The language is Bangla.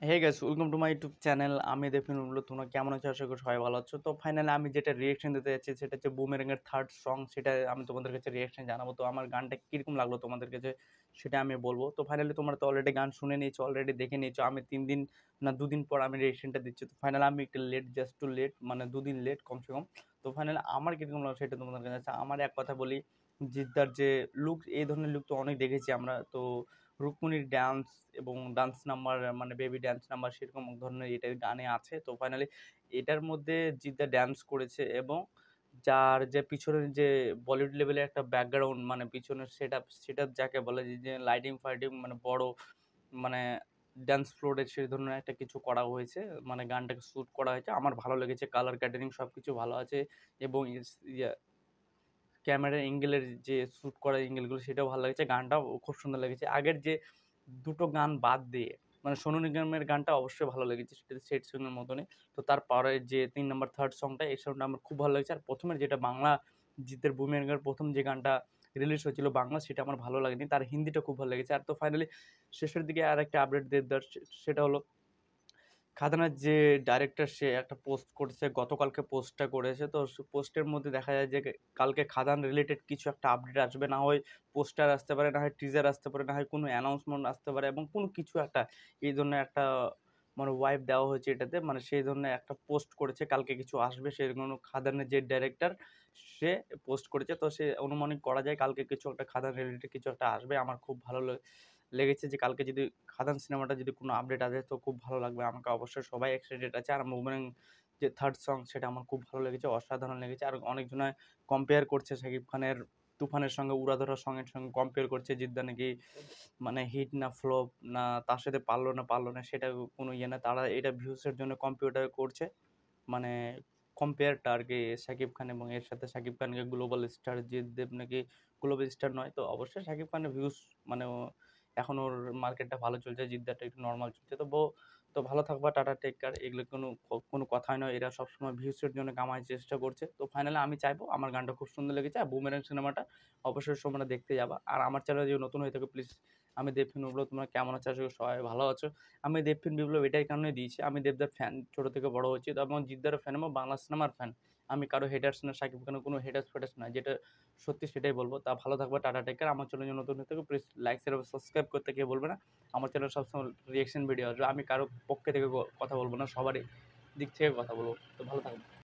Hey guys, welcome to my YouTube channel. আমি দেফিন বললো, তোমরা কেমন আছো? আশা করি সবাই ভালো আছো। তো ফাইনালি আমি যেটা রিয়েকশন দিতে যাচ্ছি সেটা হচ্ছে বুমেরাং এর থার্ড সং। সেটা আমি তোমাদের কাছে রিয়েকশন জানাবো। তো আমার গানটা কিরকম লাগলো তোমাদের কাছে সেটা আমি বলবো। তো ফাইনালি তোমরা তো অলরেডি গান শুনে নিয়েছো, অলরেডি দেখে নিয়েছো। আমি 3 দিন না 2 দিন পর আমি রিয়েকশনটা দিচ্ছি। তো ফাইনালি আমি একটু লেট, জাস্ট টু লেট, মানে 2 দিন লেট কমসে কম। তো ফাইনালি আমার কিরকম লাগলো সেটা তোমাদের কাছে আছে। আমার এক কথা বলি, জিদ্দার যে লুক, এই ধরনের লুক তো অনেক দেখেছি আমরা। তো রুকমনির ডান্স এবং ডান্স নাম্বার, মানে বেবি ডান্স নাম্বার, সেরকম ধরনের এটা গানে আছে। তো ফাইনালি এটার মধ্যে জিদ্দা ডান্স করেছে এবং যার যে পিছনের যে বলিউড লেভেলের একটা ব্যাকগ্রাউন্ড, মানে পিছনের সেট আপ যাকে বলে, যে লাইটিং ফাইটিং, মানে বড়, মানে ডান্স ফ্লোরে সেই ধরনের একটা কিছু করা হয়েছে। মানে গানটাকে শ্যুট করা হয়েছে, আমার ভালো লেগেছে। কালার ক্যাটারিং সব কিছু ভালো আছে এবং ক্যামেরা অ্যাঙ্গেলের যে শ্যুট করা অ্যাঙ্গেলগুলো সেটাও ভালো লেগেছে। গানটাও খুব সুন্দর লেগেছে। আগের যে দুটো গান বাদ দিয়ে, মানে সোনু নিগমের গানটা অবশ্যই ভালো লেগেছে, সেটা সেট সং এর মতনই। তো তারপরে যে 3 নাম্বার থার্ড সংটা, এই সংটা আমার খুব ভালো লেগেছে। আর প্রথমের যেটা বাংলা, জিতের বুমেরাংয়ের প্রথম যে গানটা রিলিজ হয়েছিল বাংলা, সেটা আমার ভালো লাগেনি। তার হিন্দিটা খুব ভালো লেগেছে। আর তো ফাইনালি শেষের দিকে আর একটা আপডেট দিয়ে দেওয়ার, সেটা হলো খাদানের যে ডাইরেক্টর, সে একটা পোস্ট করেছে, গতকালকে পোস্টটা করেছে। তো পোস্টের মধ্যে দেখা যায় যে কালকে খাদান রিলেটেড কিছু একটা আপডেট আসবে, না হয় পোস্টার আসতে পারে, না হয় টিজার আসতে পারে, না হয় কোনো অ্যানাউন্সমেন্ট আসতে পারে, এবং কোনো কিছু একটা এই ধরনের একটা মানে ওয়াইব দেওয়া হয়েছে এটাতে, মানে সেই ধরনের একটা পোস্ট করেছে কালকে কিছু আসবে সেরকম। খাদানের যে ডাইরেক্টর, সে পোস্ট করেছে। তো সে অনুমানিক করা যায় কালকে কিছু একটা খাদান রিলেটেড কিছু একটা আসবে। আমার খুব ভালো লেগেছে যে কালকে যদি খাদান সিনেমাটা যদি কোনো আপডেট আসে তো খুব ভালো লাগবে আমাকে। অবশ্যই সবাই এক্সাইটেড আছে। আর বুমেরাং যে থার্ড সং, সেটা আমার খুব ভালো লেগেছে, অসাধারণ লেগেছে। আর অনেকজনে কম্পেয়ার করছে শাকিব খানের তুফানের সঙ্গে, উড়াধরা সঙ্গের সঙ্গে কম্পেয়ার করছে। জিদ্দা নাকি মানে হিট না ফ্লপ, না তার সাথে পারলো না সেটা কোনো ইয়ে না। তারা এটা ভিউসের জন্য কম্পিউটার করছে, মানে কম্পেয়ারটা আর কি শাকিব খান এবং এর সাথে। শাকিব খানকে গ্লোবাল স্টার, জিৎ দেব নাকি গ্লোবাল স্টার নয়। তো অবশ্যই শাকিব খানের ভিউজ, মানে এখন ওর মার্কেটটা ভালো চলছে, জিদ্দারটা একটু নর্মাল চলছে। তো ভালো থাকবা, টাটা, টেক কেয়ার। এগুলো কোনো কথাই নয়, এরা সবসময় ভিউসের জন্য কামানোর চেষ্টা করছে। তো ফাইনালি আমি চাইবো, আমার গানটা খুব সুন্দর লেগেছে। আর বুমেরাং সিনেমাটা অবশ্যই তোমরা দেখতে যাবা। আর আমার চ্যানেল যদি নতুন হয়ে থাকে, প্লিজ, আমি দেবফিন বলবো, তোমরা কেমন আছো? আশা করি সবাই ভালো আছো। আমি দেবফিন বিপ্লব এটাই কারণে দিয়েছি, আমি দেবদার ফ্যান, ছোট থেকে বড় হচ্ছি। এবং জিদ্দারও ফ্যান এবং বাংলা সিনেমার ফ্যান। আমি কারো হেটার্স না, শাকিব খানের কোনো হেটার্স ফেটার্স না, যেটা সত্যি সেটাই বলবো। তা ভালো থাকবে, টাটা, টেক কেয়ার। আমার চ্যানেল যদি নতুন হয়ে থাকে, প্লিজ লাইক, শেয়ার এবং সাবস্ক্রাইব করতে কেউ বলবে না। আমার চ্যানেল সবসময় রিয়েকশন ভিডিও আসবে। আমি কারো পক্ষে থেকে কথা বলবো না, সবারই দিক থেকে কথা বলবো। তো ভালো থাকবে।